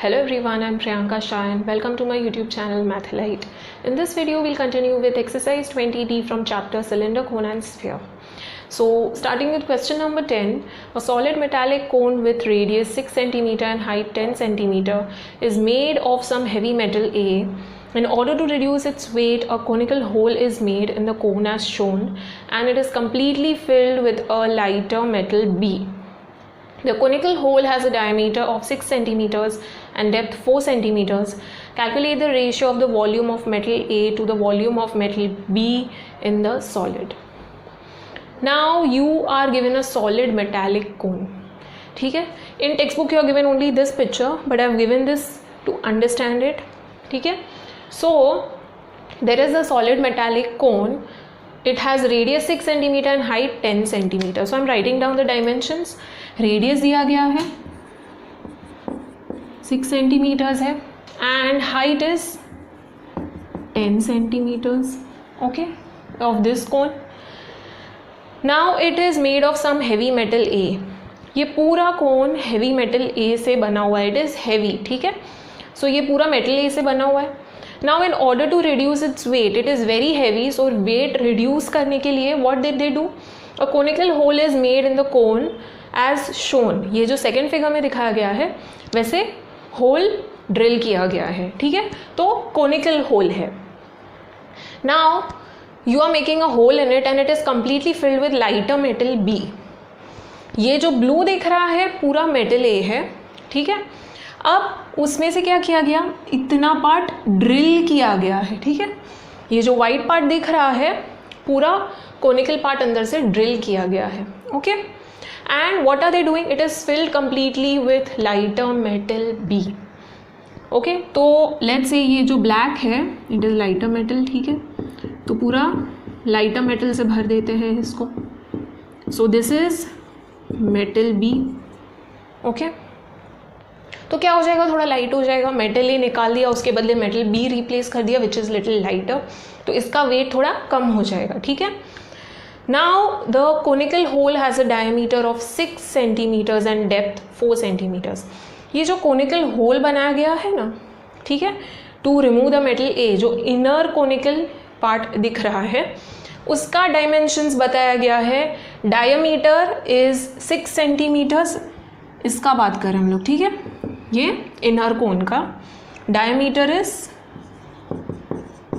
Hello everyone, I'm Priyanka Shah and welcome to my YouTube channel Mathlite. In this video, we'll continue with exercise 20D from chapter Cylinder, Cone and Sphere. So starting with question number 10, a solid metallic cone with radius 6 cm and height 10 cm is made of some heavy metal A. In order to reduce its weight, a conical hole is made in the cone as shown and it is completely filled with a lighter metal B. The conical hole has a diameter of 6 cm and depth 4 cm. Calculate the ratio of the volume of metal A to the volume of metal B in the solid. Now you are given a solid metallic cone. ठीक है, in textbook you are given only this picture, but I have given this to understand it. ठीक है, so there is a solid metallic cone. It has radius 6 cm and height 10 cm. So I am writing down the dimensions. Radius दिया गया है 6 cm है and height is 10 cm. Okay, of this cone. Now it is made of some heavy metal A. ये पूरा कोन heavy metal A से बना हुआ है. It is heavy. ठीक है, so ये पूरा metal A से बना हुआ है. Now in order to reduce its weight, it is very heavy, so weight reduce करने के लिए what did they do? A conical hole is made in the cone as shown. ये जो second figure में दिखाया गया है वैसे hole drill किया गया है. ठीक है, तो conical hole है. Now you are making a hole in it and it is completely filled with lighter metal B. ये जो blue दिख रहा है पूरा metal A है. ठीक है, अब उसमें से क्या किया गया, इतना पार्ट ड्रिल किया गया है. ठीक है, ये जो वाइट पार्ट दिख रहा है पूरा कोनिकल पार्ट अंदर से ड्रिल किया गया है. Okay, and what are they doing, it is filled completely with lighter metal B. Okay, तो लेट्स से ये जो ब्लैक है इट इज़ लाइटर मेटल. ठीक है, तो पूरा लाइटर मेटल से भर देते हैं इसको. So this is metal B. Okay, तो क्या हो जाएगा, थोड़ा लाइट हो जाएगा. मेटल ए निकाल दिया, उसके बदले मेटल बी रिप्लेस कर दिया विच इज़ लिटिल लाइटर, तो इसका वेट थोड़ा कम हो जाएगा. ठीक है, now the conical hole has a diameter of 6 cm and depth 4 cm. ये जो कोनिकल होल बनाया गया है ना, ठीक है, टू रिमूव द मेटल ए, जो इनर कोनिकल पार्ट दिख रहा है उसका डायमेंशंस बताया गया है. Diameter is 6 cm. इसका बात करें हम लोग. ठीक है, ये इनर कोन का diameter is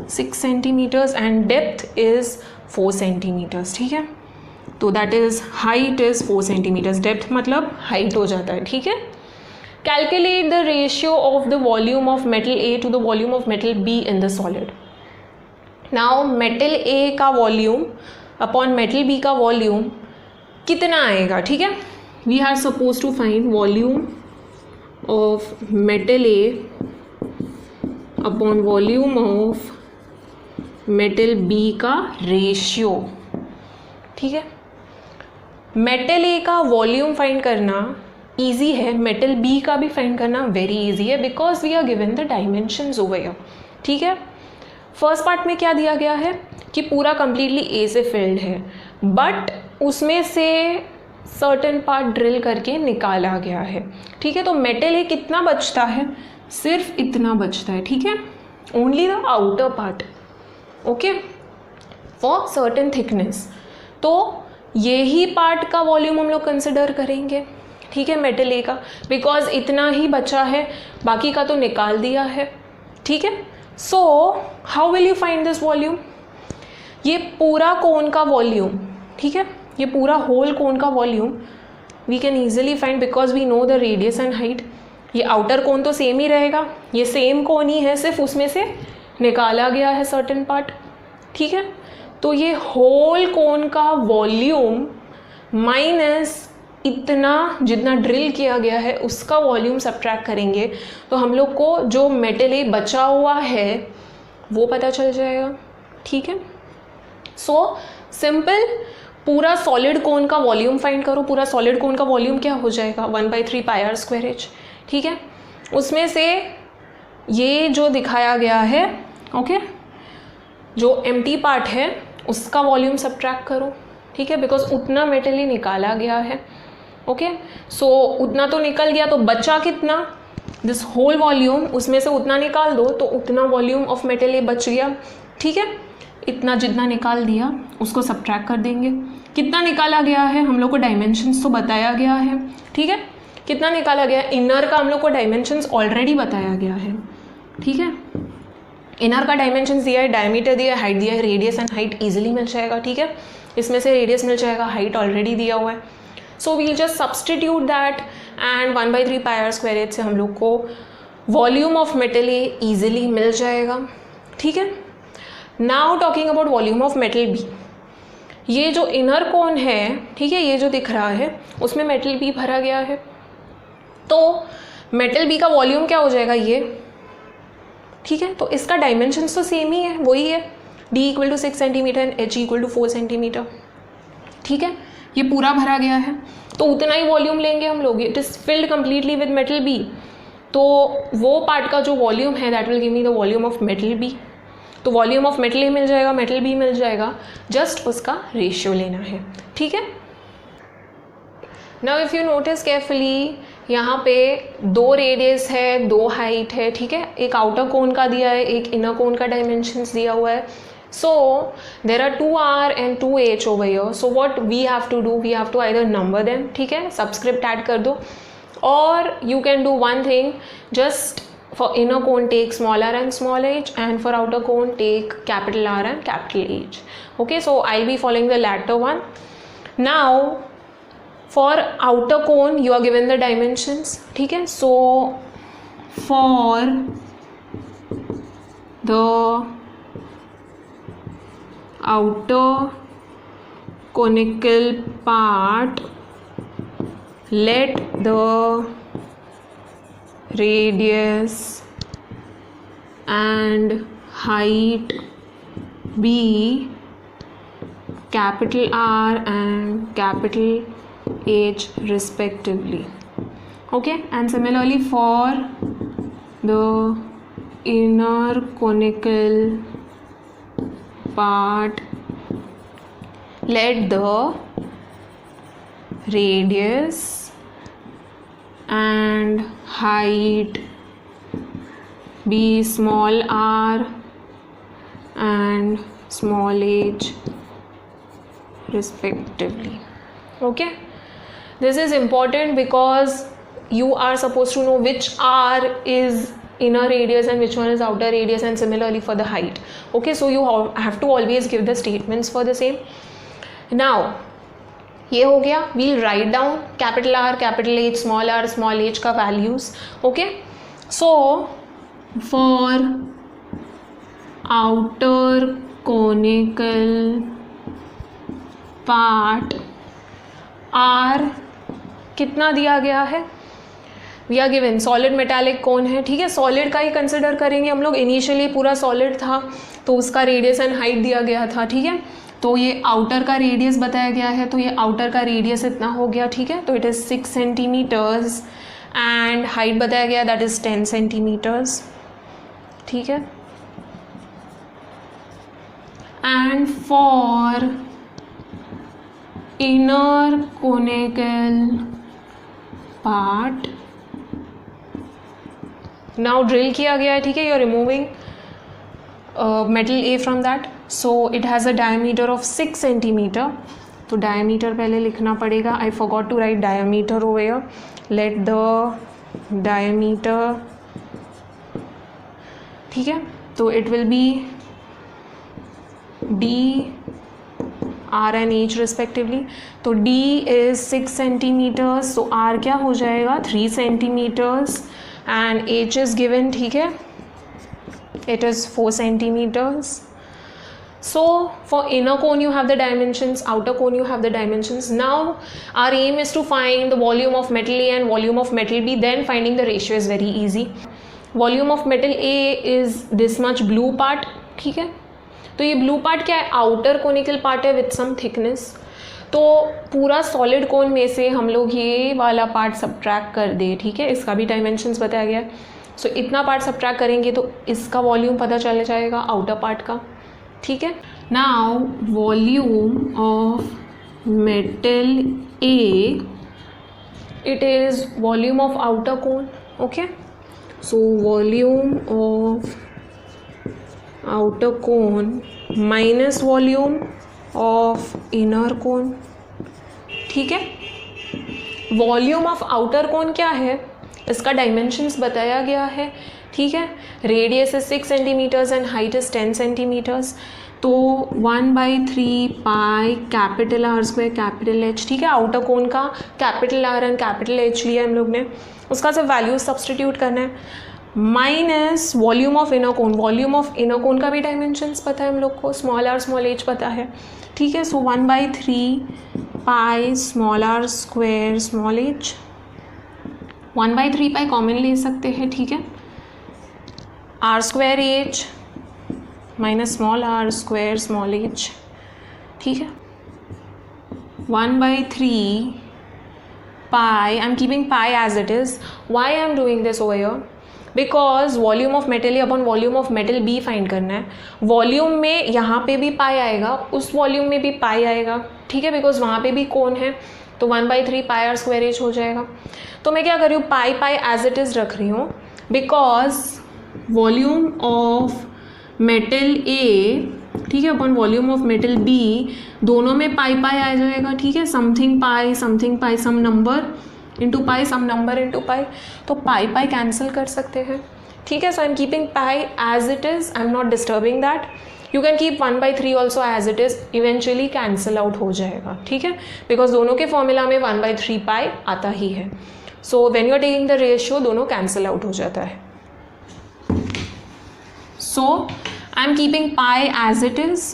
6 cm and depth is 4 cm. ठीक है, तो that is height is 4 cm. Depth मतलब हाइट हो जाता है. ठीक है, calculate the ratio of the volume of metal A to the volume of metal B in the solid. Now metal A का वॉल्यूम अपॉन मेटल बी का volume कितना आएगा. ठीक है, we are suppose to find volume of metal A upon volume of metal B का ratio. ठीक है, metal A का वॉल्यूम फाइंड करना इजी है, मेटल B का भी फाइंड करना वेरी इजी है because we are given the dimensions over here. ठीक है, फर्स्ट पार्ट में क्या दिया गया है कि पूरा कंप्लीटली A से फिल्ड है, बट उसमें से सर्टन पार्ट ड्रिल करके निकाला गया है. ठीक है, तो मेटल ए कितना बचता है, सिर्फ इतना बचता है. ठीक है, only the outer part. Okay, for certain thickness. तो यही पार्ट का वॉल्यूम हम लोग कंसिडर करेंगे. ठीक है, मेटल ए का, बिकॉज इतना ही बचा है, बाकी का तो निकाल दिया है. ठीक है, so how will you find this volume. ये पूरा कोन का वॉल्यूम, ठीक है, ये पूरा होल कोन का volume we can easily find because we know the radius and height. ये आउटर कोन तो सेम ही रहेगा, ये सेम कोन ही है, सिर्फ उसमें से निकाला गया है सर्टेन पार्ट. ठीक है, तो ये होल कोन का वॉल्यूम माइनस इतना जितना ड्रिल किया गया है उसका वॉल्यूम सब्ट्रैक्ट करेंगे तो हम लोग को जो मेटल ए बचा हुआ है वो पता चल जाएगा. ठीक है, सो सिंपल. पूरा सॉलिड कोन का वॉल्यूम फाइंड करो. पूरा सॉलिड कोन का वॉल्यूम क्या हो जाएगा, 1/3 πr²h. ठीक है, उसमें से ये जो दिखाया गया है, ओके, जो एम्प्टी पार्ट है उसका वॉल्यूम सब्ट्रैक्ट करो. ठीक है, बिकॉज उतना मेटल ही निकाला गया है. ओके, सो उतना तो निकल गया, तो बचा कितना, दिस होल वॉल्यूम, उसमें से उतना निकाल दो तो उतना वॉल्यूम ऑफ मेटल ए बच गया, ठीक है। इतना जितना निकाल दिया उसको सब्ट्रैक्ट कर देंगे। कितना निकाला गया है, हम लोग को डायमेंशंस तो बताया गया है, ठीक है। कितना निकाला गया, इनर का हम लोग को डायमेंशंस ऑलरेडी बताया गया है, ठीक है। इनर का डायमेंशंस दिया है, डायमीटर दिया है, हाइट दिया है, रेडियस एंड हाइट इजीली मिल जाएगा, ठीक है। इसमें से रेडियस मिल जाएगा, हाइट ऑलरेडी दिया हुआ है। So we'll just substitute that and 1/3 πr² से हम लोग को volume of metal A easily मिल जाएगा, ठीक है। Now talking about volume of metal B, ये जो इनर कोन है, ठीक है, ये जो दिख रहा है उसमें मेटल बी भरा गया है। तो मेटल बी का वॉल्यूम क्या हो जाएगा, ये, ठीक है। तो इसका डायमेंशंस तो सेम ही है, वही है, d = 6 centimetre and h = 4 centimetre, ठीक है। ये पूरा भरा गया है तो उतना ही वॉल्यूम लेंगे हम लोग। It is filled completely with metal B, तो वो पार्ट का जो वॉल्यूम है that will give me the volume of metal B. तो वॉल्यूम ऑफ मेटल ए मिल जाएगा, मेटल बी मिल जाएगा, जस्ट उसका रेशियो लेना है, ठीक है। Now if you notice carefully, यहाँ पे 2 रेडियस है, 2 हाइट है, ठीक है। एक आउटर कोन का दिया है, एक इनर कोन का डायमेंशंस दिया हुआ है। So there are 2r and 2h over here. So what we have to do, we have to either number them, ठीक है, सबस्क्रिप्ट ऐड कर दो, और you can do one thing, just for inner cone take small r and small h, and for outer cone take capital R and capital H. Okay, so I'll be following the latter one. Now for outer cone you are given the dimensions, ठीक है। So for the outer conical part, let the radius and height be capital R and capital H respectively, okay. And similarly for the inner conical part, let the radius and height be small r and small h respectively, okay. This is important because you are supposed to know which r is inner radius and which one is outer radius, and similarly for the height, okay. So you have to always give the statements for the same. Now ये हो गया, we'll write down capital R, capital H, small h का values, okay. So for outer conical part, R कितना दिया गया है, we are given solid metallic cone है, ठीक है। सॉलिड का ही कंसिडर करेंगे हम लोग, इनिशियली पूरा सॉलिड था तो उसका रेडियस एंड हाइट दिया गया था, ठीक है। तो ये आउटर का रेडियस बताया गया है, तो ये आउटर का रेडियस इतना हो गया, ठीक है। तो it is 6 centimetres and height बताया गया दैट इज़ 10 सेंटीमीटर्स, ठीक है। And for inner conical part, now drill किया गया है, ठीक है। You are removing metal A from that, so it has a diameter of 6 centimetre. तो डायमीटर पहले लिखना पड़ेगा, I forgot to write diameter over here. Let the diameter, ठीक है, तो it will be D R and H respectively. तो D is 6 centimetres, so R क्या हो जाएगा 3 centimetres and h is given, ठीक है, it is 4 centimeters. So for inner cone you have the dimensions, outer cone you have the dimensions. Now our aim is to find the volume of metal A and volume of metal B, then finding the ratio is very easy. Volume of metal A is this much blue part, ठीक है। तो ये blue part क्या है, outer conical part है with some thickness। तो पूरा solid कोन में से हम लोग ये वाला पार्ट सब्ट्रैक्ट कर दे, ठीक है। इसका भी डायमेंशंस बताया गया है। सो इतना पार्ट सब्ट्रैक्ट करेंगे तो इसका वॉल्यूम पता चल जाएगा आउटर पार्ट का, ठीक है। Now volume of metal A, it is volume of outer cone, okay. So volume of outer cone minus volume of inner cone. ठीक है, वॉल्यूम ऑफ आउटर कोन क्या है, इसका डायमेंशंस बताया गया है. ठीक है, radius is 6 centimetres and height is 10 centimetres. तो 1/3 pi capital R square capital H. ठीक है, आउटर कोन का capital R and capital H लिया हम लोग ने, उसका सिर्फ वैल्यूज सब्सटीट्यूट करना है, minus volume of inner cone. Volume of inner cone का भी डायमेंशंस पता है हम लोग को, स्मॉल आर स्मॉल एच पता है. ठीक है, so 1/3 pi small R square small H. 1/3 pi common ले सकते हैं. ठीक है, R square H minus small R square small H. ठीक है, 1/3 pi, I am keeping pi as it is. Why I am doing this over here, because volume of metal A upon volume of metal B find करना है. Volume में यहाँ पे भी पाई आएगा, उस वॉल्यूम में भी पाई आएगा. ठीक है, बिकॉज वहाँ पे भी कौन है, तो 1/3 पाई आर स्क्वायर एच हो जाएगा. तो मैं क्या कर रही हूँ, pi pi as it is रख रही हूँ, because volume of metal A, ठीक है, upon volume of metal B, दोनों में पाई पाई आ जाएगा. ठीक है, something pi some number into pi some number into pi, तो पाई पाई कैंसिल कर सकते हैं. ठीक है, so I am keeping pi as it is, I am not disturbing that. You can keep 1/3 also as it is, eventually cancel out हो जाएगा. ठीक है, बिकॉज दोनों के फॉर्मूला में 1/3 पाई आता ही है. So when you are taking the ratio, दोनों कैंसिल आउट हो जाता है. So I am keeping pi as it is,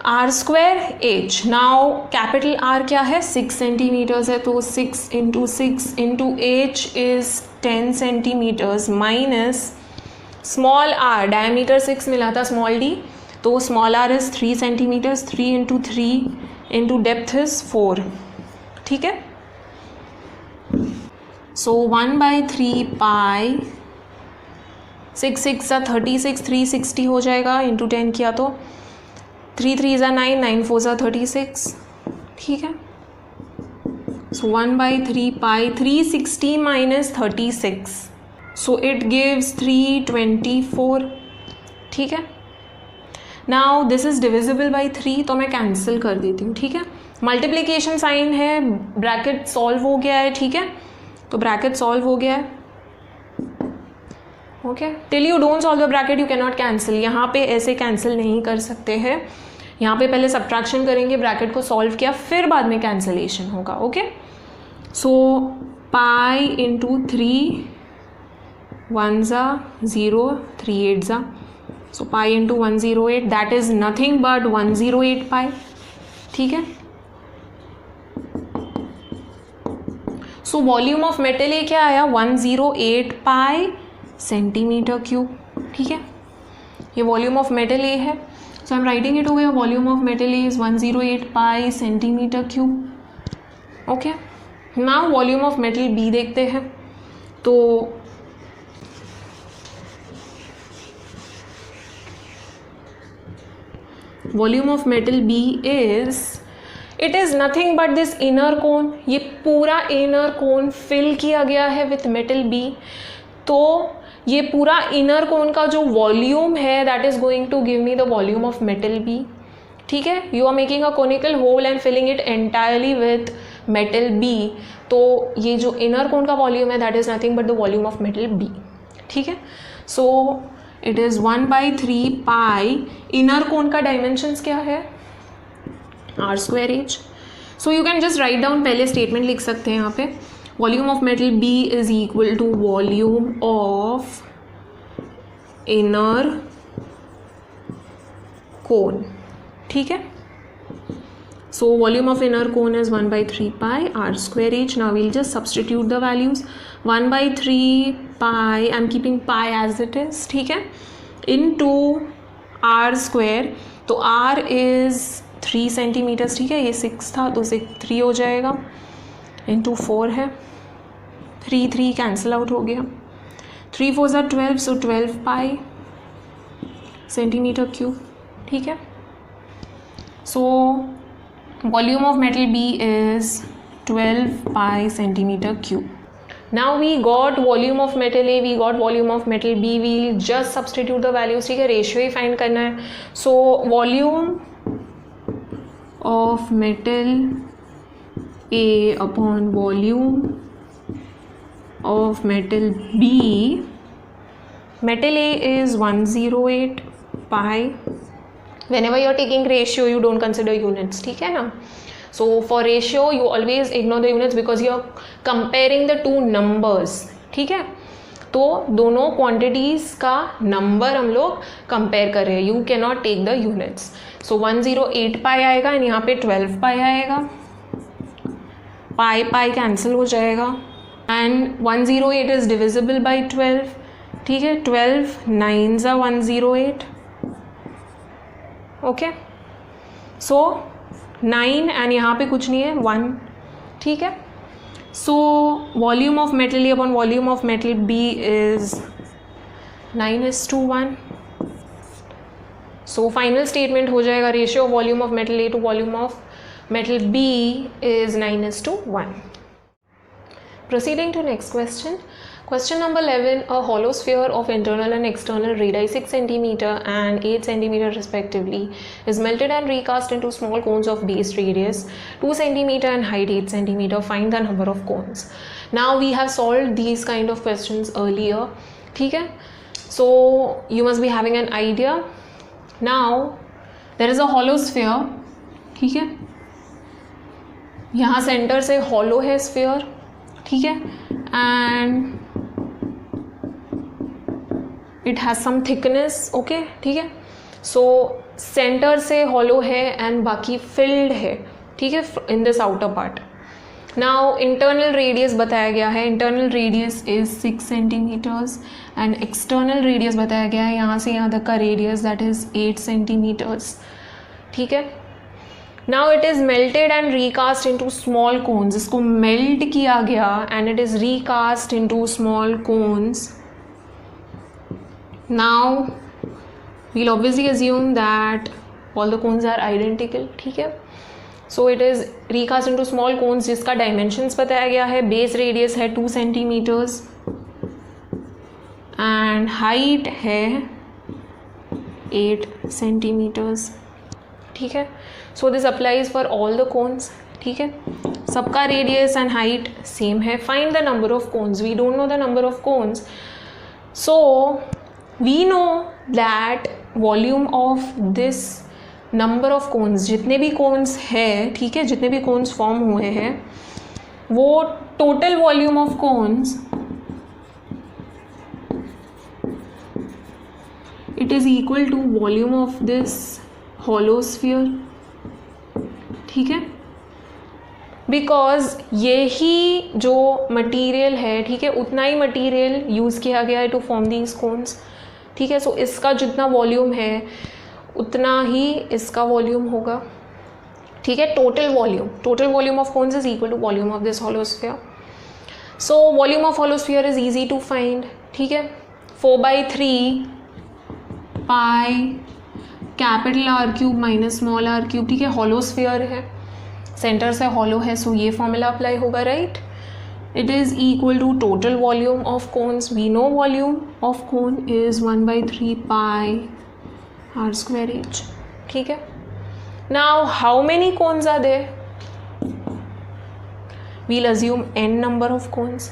R square H. Now capital R क्या है, 6 सेंटीमीटर्स है, तो 6 into H is 10 centimetres minus small R, diameter 6 मिला था स्मॉल डी, तो small R is 3 centimetres. 3 into 3 into depth is 4. ठीक है, so 1/3 पाई 6 6 सा 36, 360 हो जाएगा, इंटू 10 किया तो 3 3 ज़ा 9, 9 4 ज़ा 36. ठीक है, so 1/3 pi 360 minus 36, so it gives 324. ठीक है, now this is divisible by 3, तो मैं कैंसिल कर देती हूँ. ठीक है, मल्टीप्लिकेशन साइन है, ब्रैकेट सॉल्व हो गया है. ठीक है, तो ब्रैकेट सॉल्व हो गया है. Okay, till you don't solve the bracket you can not cancel. यहाँ पे ऐसे कैंसिल नहीं कर सकते हैं, यहाँ पे पहले सब्ट्रैक्शन करेंगे, ब्रैकेट को सॉल्व किया, फिर बाद में कैंसिलेशन होगा. ओके, सो पाई इंटू 3 1 ज़ा 0, 3 8 ज़ा, so pi into 108, that is nothing but 108 pi. ठीक है, so volume of metal A क्या आया, 108 पाई सेंटीमीटर क्यूब. ठीक है, ये वॉल्यूम ऑफ मेटल ए है, so I am writing it over. Volume of metal A is 108 pi centimetre cube. Okay, now volume of metal B देखते हैं. तो volume of metal B is, it is nothing but this inner cone. ये पूरा inner कोन fill किया गया है with metal B, तो ये पूरा इनर कोन का जो वॉल्यूम है that is going to give me the volume of metal B. ठीक है, you are making a conical hole and filling it entirely with metal B, तो ये जो इनर कोन का वॉल्यूम है that is nothing but the volume of metal B. ठीक है, so it is 1/3 pi, inner cone का dimensions क्या है, R square H. So you can just write down, पहले स्टेटमेंट लिख सकते हैं यहाँ पे, volume of metal B is equal to volume of inner cone. ठीक है, so volume of inner cone is 1/3 pi R square H. Now we'll just substitute the values. 1/3 pi, I am keeping pi as it is. ठीक है, into R square, तो R is 3 centimetres. ठीक है, ये 6 था तो 3 हो जाएगा, इंटू 4 है, 3 3 कैंसिल आउट हो गया, 3 4 ज़ा 12, सो 12 पाई सेंटीमीटर क्यूब. ठीक है, so volume of metal B is 12 pi centimetre cube. Now we got volume of metal A, we got volume of metal B. We'll just substitute the values. ठीक है, ratio ही find करना है. So volume of metal A upon volume of metal B. Metal A is 108 pi. Whenever you're taking ratio, you don't consider units. ठीक है ना. So for ratio you always ignore the units because you are comparing the two numbers. ठीक है, तो दोनों quantities का number हम लोग कंपेयर कर रहे हैं. You can not take the units. So 108 pi आएगा एंड यहाँ पे 12 पाई आएगा. पाई पाई कैंसिल हो जाएगा एंड 108 इज़ डिविजिबल बाई 12. ठीक है, 12 9s are 108. Okay, so 9 and यहाँ पे कुछ नहीं है 1. ठीक है, so volume of metal A upon volume of metal B is 9:1. So final statement हो जाएगा ratio of volume of metal A to volume of metal B is 9:1. Proceeding to next question. Question number 11. A hollow sphere of internal and external radii 6 cm and 8 cm respectively is melted and recast into small cones of base radius 2 cm and height 8 cm. Find the number of cones. Now we have solved these kind of questions earlier. ठीक है? So you must be having an idea. Now there is a hollow sphere. ठीक है, यहाँ centre से hollow है sphere. ठीक है, and it has some thickness. Okay, ठीक है, सो सेंटर से हॉलो है एंड बाकी फिल्ड है. ठीक है, in this outer part. Now internal radius बताया गया है. Internal radius is 6 centimetres and external radius बताया गया है यहाँ से यहाँ तक का रेडियस दैट इज़ 8 सेंटीमीटर्स. ठीक है, now it is melted and recast into small cones. इसको मेल्ट किया गया and it is recast into small cones. Now we'll obviously assume that all the cones are identical. ठीक है, so it is recast into small cones जिसका dimensions बताया गया है. Base radius है 2 सेंटीमीटर्स एंड हाइट है 8 सेंटीमीटर्स. ठीक है, so this applies for all the cones. ठीक है, सबका रेडियस एंड हाइट सेम है. Find the number of cones. We don't know the number of cones, so we know that volume of this number of cones, जितने भी cons है, ठीक है, जितने भी कोन्स फॉर्म हुए हैं वो total volume of cones it is equal to volume of this hollow sphere. ठीक है, बिकॉज यही जो मटेरियल है, ठीक है, उतना ही मटेरियल यूज़ किया गया है टू फॉर्म दीज कोन्स. ठीक है, सो इसका जितना वॉल्यूम है उतना ही इसका वॉल्यूम होगा. ठीक है, total volume of cones is equal to volume of this hollow sphere. So volume of hollow sphere is easy to find. ठीक है, 4/3 pi capital R cube minus small R cube. ठीक है, हॉलो स्फीयर है, centre से hollow है, so ये formula apply होगा. Right, it is equal to total volume of cones. We know volume of cone is 1/3 pi R square H. ठीक है, now how many cones are there? We'll assume n number of cones.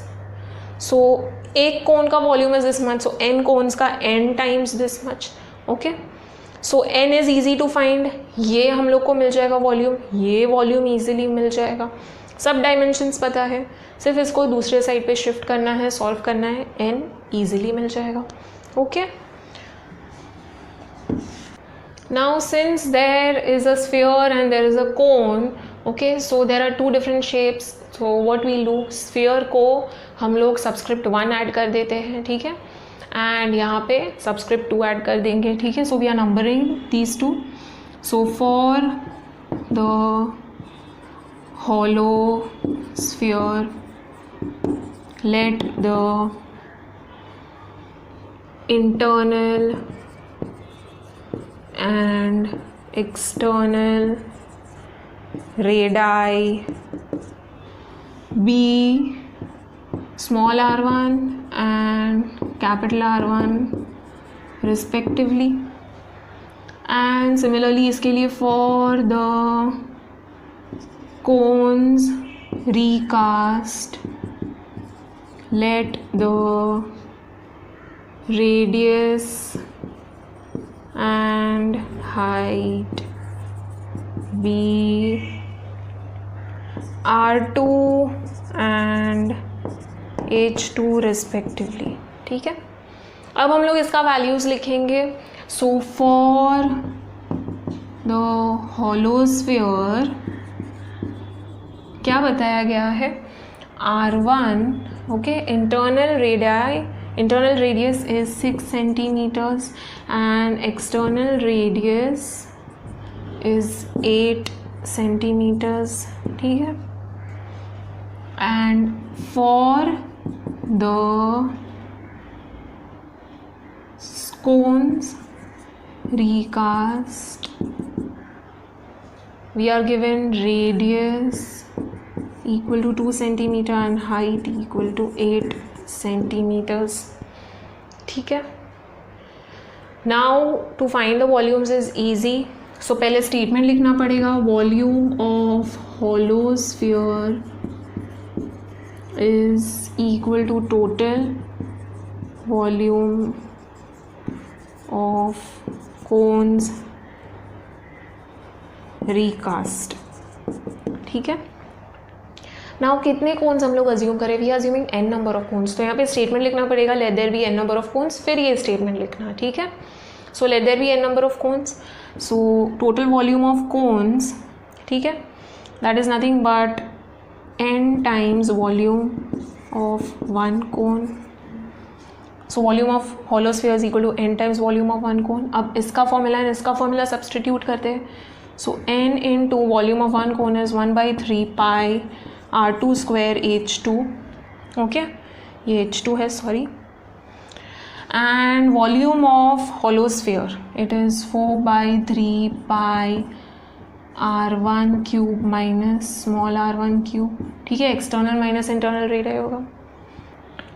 So एक cone का volume is this much, so n cones का n times this much. Okay, so n is easy to find. ये हम लोग को मिल जाएगा volume, ये volume easily मिल जाएगा. सब डायमेंशंस पता है, सिर्फ इसको दूसरे साइड पे शिफ्ट करना है, सॉल्व करना है, n ईजिली मिल जाएगा. Okay, now since there is a sphere and there is a cone, okay, so there are 2 different shapes. So what we'll do, sphere को हम लोग सबस्क्रिप्ट 1 ऐड कर देते हैं. ठीक है, एंड यहाँ पे सबस्क्रिप्ट 2 ऐड कर देंगे. ठीक है, so we are numbering these 2. So for the hollow sphere let the internal and external radii be small r1 and capital R1 respectively. And similarly इसके लिए for the cones recast, let the radius and height be R2 and H2 respectively. ठीक है, अब हम लोग इसका values लिखेंगे. सो for the होलोस्फीयर क्या बताया गया है, R1 okay, internal radius is 6 centimeters and external radius is 8 centimeters. ठीक है, and for the cones recast we are given radius equal to 2 centimeter and height equal to 8 centimeters. ठीक है, now to find the volumes is easy. so पहले statement लिखना पड़ेगा, volume of holosphere is equal to total volume of cones recast. ठीक है, now कितने cons हम लोग अज्यूम करें, we are assuming n number of cones. तो यहाँ पे स्टेटमेंट लिखना पड़ेगा let there be n number of cones, फिर ये स्टेटमेंट लिखना. ठीक है, so let there be n number of cones. So total volume of cones, ठीक है, that is nothing but n times volume of one cone. So volume of hollow sphere is equal to n times volume of one cone. अब इसका formula and इसका formula substitute करते हैं. So n into volume of one cone is 1/3 pi R2 square H2. Okay, ये H2 है, sorry. And volume of hollow sphere it is 4/3 pi R1 cube minus small r1 cube. ठीक है, external minus internal radius होगा.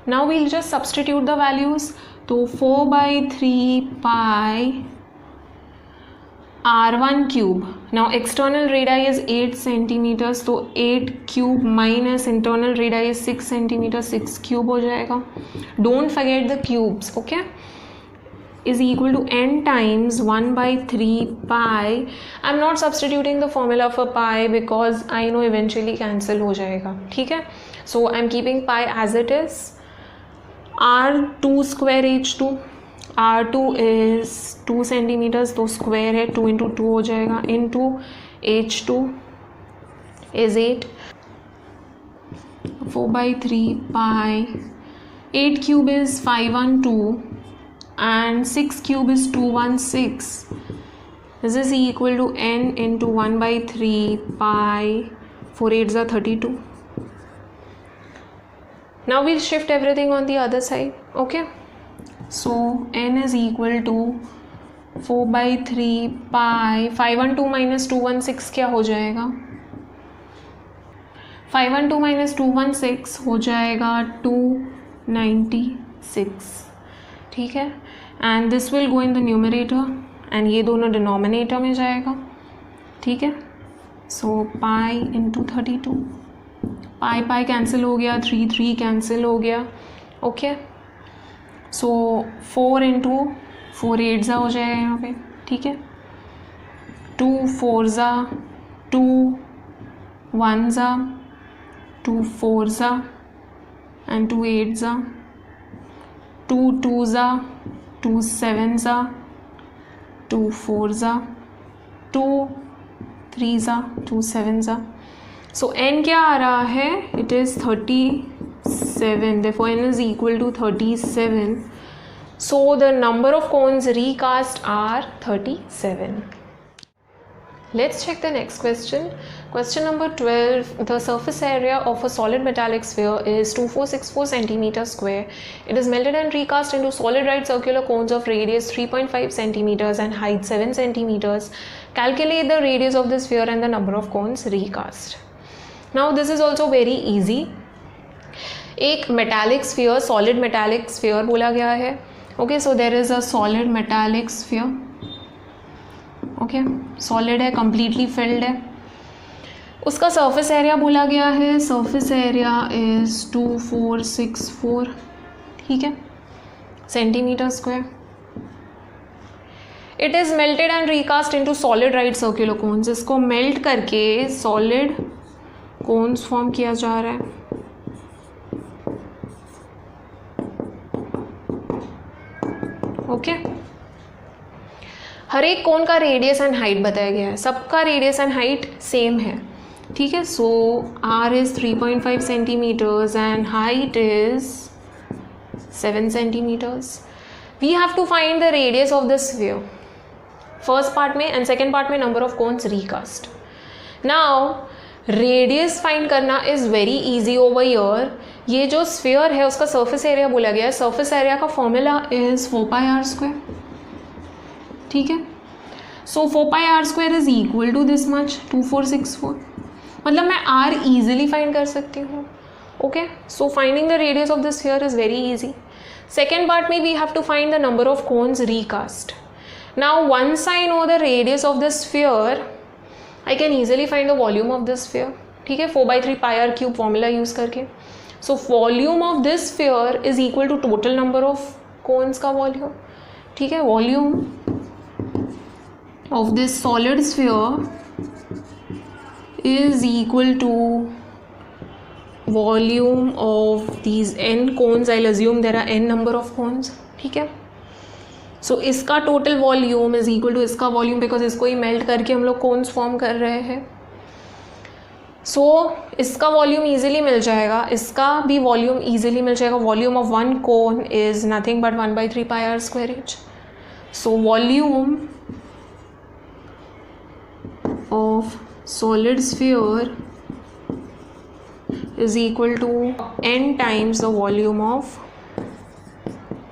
Now we'll just substitute the values. तो 4/3 pi R1 cube, now external radius 8 centimetres, तो 8 cube minus internal radius 6 centimetre, 6 cube हो जाएगा. Don't forget the cubes. Okay, is equal to n times 1/3 pi. I'm not substituting the formula for pi because I know eventually cancel हो जाएगा. ठीक है, so I'm keeping pi as it is. R2 square H2, R2 is 2 centimeters, तो square है, 2 into 2 हो जाएगा, into H2 is 8. 4/3 pi, 8 cube is 512 and 6 cube is 216. This is equal to n into 1/3 pi. 4 8s are 32. Now we'll shift everything on the other side. Okay, so n is equal to 4/3 pi. 512 minus 216 क्या हो जाएगा, 512 minus 216 हो जाएगा 296. ठीक है, and this will go in the numerator and ये दोनों denominator में जाएगा. ठीक है, सो पाई इंटू 32, पाई पाई कैंसिल हो गया, 3 3 कैंसिल हो गया. ओके, सो 4 इंटू 4 8 हो जाएगा यहाँ पे. ठीक है, 2 4 2 1 2 4 एंड 2 8 2 2 2 7 2 4 2 3 2 7. सो n क्या आ रहा है, it is 37. therefore n is equal to 37. so the number of cones recast are 37. Let's check the next question. Question number 12. The surface area of a solid metallic sphere is 2464 centimeter square. It is melted and recast into solid right circular cones of radius 3.5 centimeters and height 7 centimeters. Calculate the radius of the sphere and the number of cones recast. Now this is also very easy. एक metallic sphere, solid metallic sphere बोला गया है. Okay, so there is a solid metallic sphere. Okay, solid है, completely filled है. उसका surface area बोला गया है, सरफेस एरिया इज़ 2464, ठीक है, centimetre square. It is melted and recast into solid right circular cones. इसको मेल्ट करके सॉलिड कोन्स फॉर्म किया जा रहा है. ओके, हर एक कोन का रेडियस एंड हाइट बताया गया है. सबका रेडियस एंड हाइट सेम है, ठीक है. So R is 3.5 centimetres and height is 7 centimetres. We have to find the radius of the sphere. First part में एंड सेकेंड पार्ट में number of cones recast. Now radius find करना is very easy over here. ये जो sphere है उसका surface area बोला गया है. सरफेस एरिया का फॉर्मूला इज़ 4πr², ठीक है. So 4πr² is equal to this much 2464. मतलब मैं r ईजिली फाइंड कर सकती हूँ. Okay, so finding the radius of the sphere is very easy. Second part में we have to find the number of cones recast. Now once I know the radius of the sphere I can easily find the volume of the sphere, ठीक है, 4/3πr³ formula use करके. So volume of this sphere is equal to total number of cones का volume, ठीक है. Volume of this solid sphere is equal to volume of these n cones. I assume there are n number of cones, ठीक है. सो इसका total volume is equal to इसका volume, because इसको ही मेल्ट करके हम लोग कोन्स फॉर्म कर रहे हैं. सो इसका वॉल्यूम ईजिली मिल जाएगा, इसका भी वॉल्यूम ईजिली मिल जाएगा. Volume of one cone is nothing but 1/3πr² each. So volume of solid sphere is equal to n times the volume of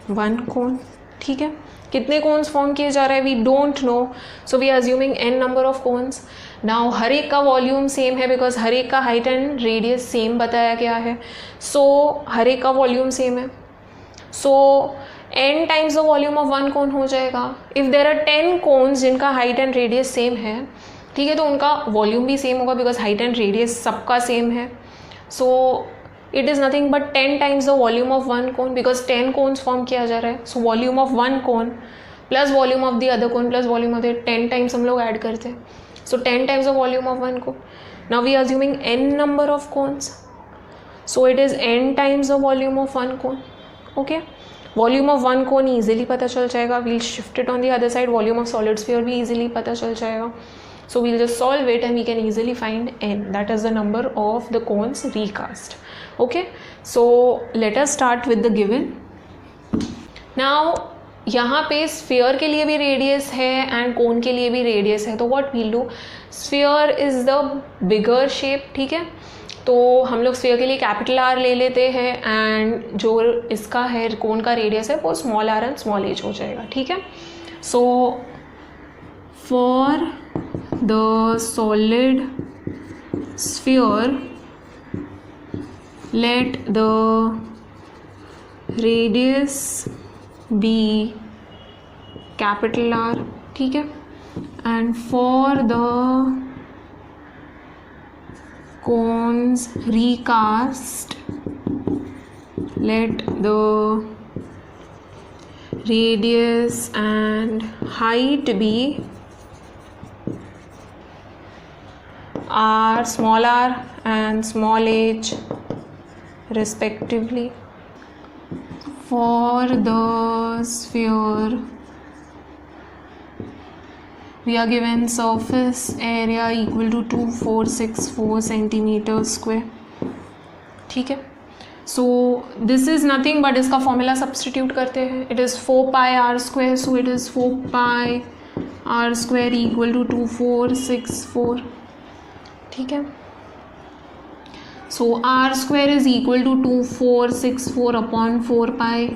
one cone, ठीक है. कितने कोन्स फॉर्म किए जा रहे हैं we don't know, so we are assuming n number of cones. Now हर एक का वॉल्यूम सेम है बिकॉज हर एक का हाइट एंड रेडियस सेम बताया गया है. सो हर एक का वॉल्यूम सेम है. So n times the volume of one cone हो जाएगा. इफ़ देर आर 10 कोन्स जिनका हाइट एंड रेडियस सेम है, ठीक है, तो उनका वॉल्यूम भी सेम होगा बिकॉज हाइट एंड रेडियस सबका सेम है. So it is nothing but 10 times the volume of one cone because 10 cones form किया जा रहा है. So volume of one cone plus volume of the other cone plus volume of the 10 times हम लोग add करते हैं. So 10 times the volume of one cone. Now we are assuming n number of cones. So it is n times the volume of one cone. Okay. Volume of one cone easily पता चल जाएगा. We'll shift it on the other side. Volume of solid sphere भी easily पता चल जाएगा. So we'll just solve it and we can easily find n. That is the number of the cones recast. Okay. So let us start with the given. Now यहाँ पे sphere के लिए भी radius है and कोन के लिए भी radius है. तो what we'll do, sphere is the bigger shape, ठीक है. तो हम लोग स्फीयर के लिए कैपिटल R ले लेते हैं एंड जो इसका है कोन का रेडियस है वो small r and small h हो जाएगा, ठीक है. So for the solid sphere let the radius be capital R, ठीक है. And for the cones recast let the radius and height be R, small r and small h respectively. For the sphere we are given surface area equal to 2464 centimeter square, ठीक है. So this is nothing but इसका formula substitute करते हैं. It is 4πr², so it is 4πr² equal to 2464, ठीक है. So r² is equal to 2464 upon 4π.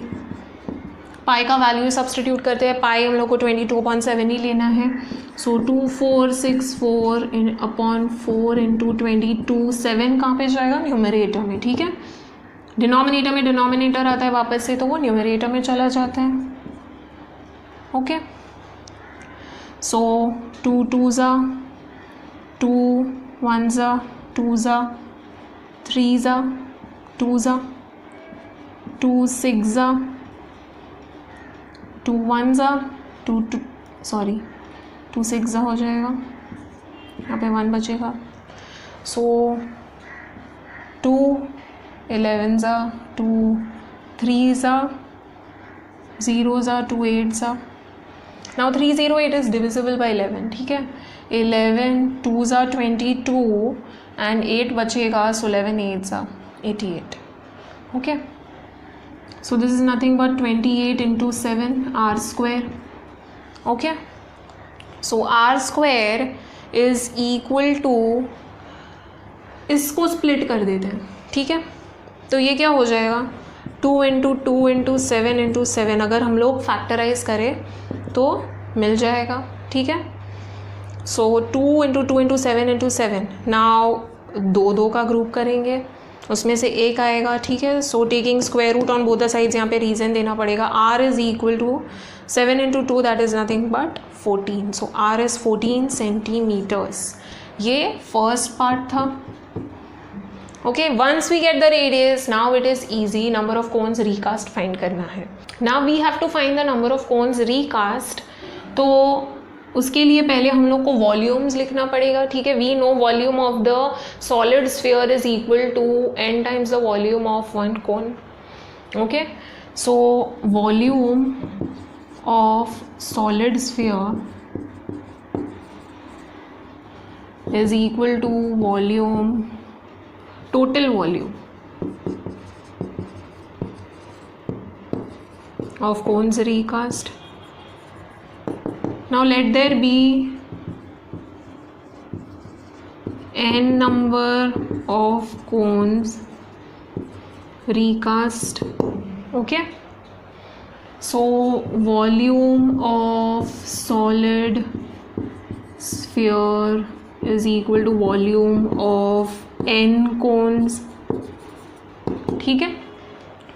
Pi का value substitute करते हैं. पाई हम लोग को 22/7 ही लेना है. सो 2464 अपॉन 4 इंटू 22. 7 कहाँ पे जाएगा, न्यूमरेटर में, ठीक है. डिनोमिनेटर में डिनोमिनेटर आता है वापस से, तो वो न्यूमरेटर में चला जाता है. ओके, सो 2 2 ज़ा 2, 1 ज़ा 2 ज़ा 3 ज़ा 2 ज़ा 2 6 ज़ा 2 1 ज़ा 2 6 ज़ा हो जाएगा, यहाँ पे 1 बचेगा. सो 2 11 ज़ा 2 3 ज़ा 0 ज़ा 2 8 ज़ा. Now 308 is divisible by 11. ठीक है, 11 2 ज़ा 22 एंड 8 बचेगा, सो 11 8 ज़ा 88. Okay, so this is nothing but 28 into 7 r square. Okay, so r square is equal to, इसको स्प्लिट कर देते हैं. ठीक है, तो ये क्या हो जाएगा 2 इंटू 2 इंटू 7 इंटू 7. अगर हम लोग फैक्टराइज करें तो मिल जाएगा. ठीक है, सो 2 इंटू 2 इंटू 7 इंटू 7. नाउ 2 2 का ग्रुप करेंगे, उसमें से एक आएगा. ठीक है, so taking square root on both the sides, यहाँ पे रीज़न देना पड़ेगा. r is equal to 7 into 2, that is nothing but 14. So r is 14 centimetres. ये फर्स्ट पार्ट था. Okay, once we get the radius, now it is easy. Number of cones recast find करना है. Now we have to find the number of cones recast. तो उसके लिए पहले हम लोग को वॉल्यूम्स लिखना पड़ेगा. ठीक है, we know volume of the solid sphere is equal to n times the volume of one cone. Okay, so volume of solid sphere is equal to volume, total volume of cones recast. Now let there be n number of cones recast. Okay, so volume of solid sphere is equal to volume of n cones. ठीक है,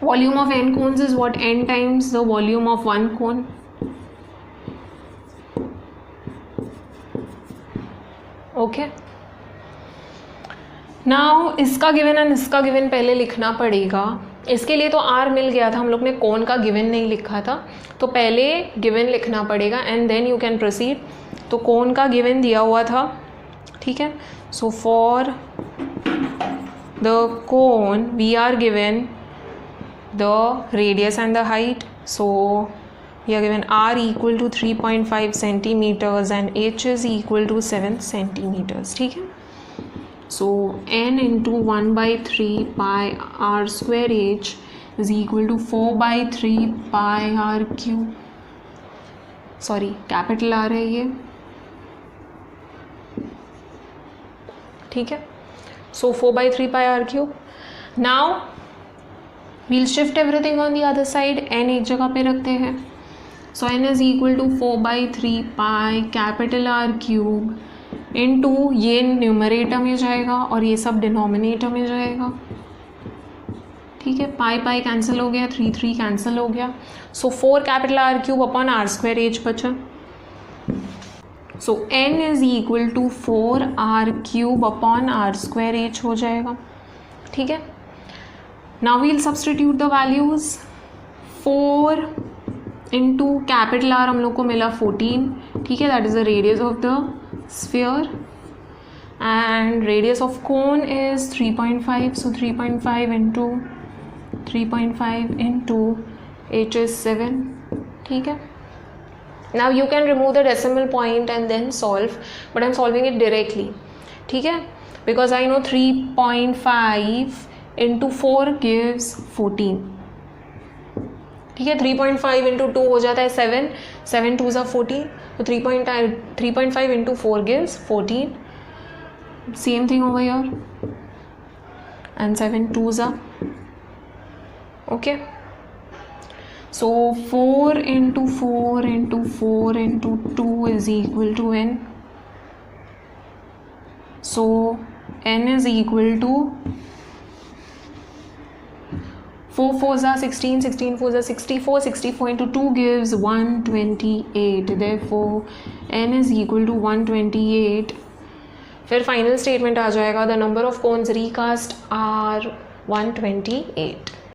volume of n cones is what? n times the volume of one cone. Okay, now इसका given and इसका given पहले लिखना पड़ेगा. इसके लिए तो r मिल गया था, हम लोग ने कौन का गिवन नहीं लिखा था, तो पहले गिवन लिखना पड़ेगा and then you can proceed. तो कौन का गिवन दिया हुआ था. ठीक है, so for the cone we are given the radius and the height. So we are given r equal to 3.5 centimeters and h is equal to 7 centimeters. ठीक है, so n into 1 by 3 pi r square h is equal to 4 by 3 pi r cube. Sorry, capital आ रहा है ये. ठीक है, so 4 by 3 pi r cube. Now we'll shift everything on the other side. n एक जगह पे रखते हैं. so n is equal to 4 by 3 pi capital R cube into, ये न्यूमरेटर में जाएगा और ये सब डिनोमिनेटर में जाएगा. ठीक है, पाई पाई कैंसिल हो गया, 3 3 कैंसिल हो गया. So 4 capital R cube upon R square H बचा. So n is equal to 4 R cube upon R square H हो जाएगा. ठीक है, now we'll substitute the values. 4 into capital R हम लोग को मिला 14. ठीक है, that is the radius of the sphere and radius of cone is 3.5. so 3.5 into 3.5 into h is 7. ठीक है, now you can remove the decimal point and then solve, but I'm solving it directly. ठीक है, because I know 3.5 into 4 gives 14. ठीक है, 3.5 into 2 हो जाता है 7, 7 2 ज़ा 14, तो 3.5 into 4 gives 14. Same thing over here, and 7 2 ज़ा. Okay, so 4 into 4 into 4 into 2 is equal to n. So n is equal to 4 4s are 16, 16 4s are 64, 64 into 2 gives 128. Therefore n is equal to 128. फिर final statement आ जाएगा, the number of cones recast are 128.